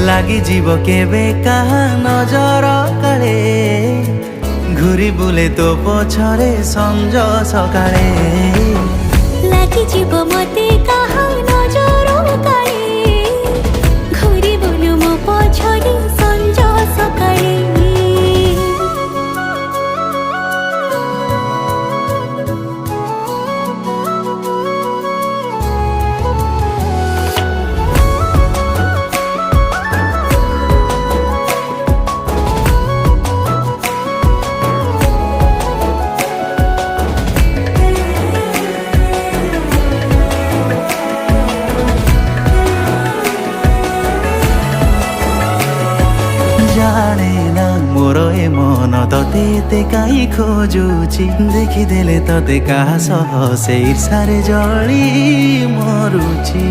লাগি জীব কেবে কাহা নজর কাଳେ ঘুরি বুলে তো পছরে সঞ্জ সকাଳେ লাগি জীব মতে কাহা নজর কাଳେ ঘুরি বুলু মো পছরে সঞ্জ সকাଳେ জানে না মোর এ মন ততে এতে কাই খোঁজুছি দেখিদেলে ততে কাহা সহ সেই ঈর্ষারে জଳି মরুছি।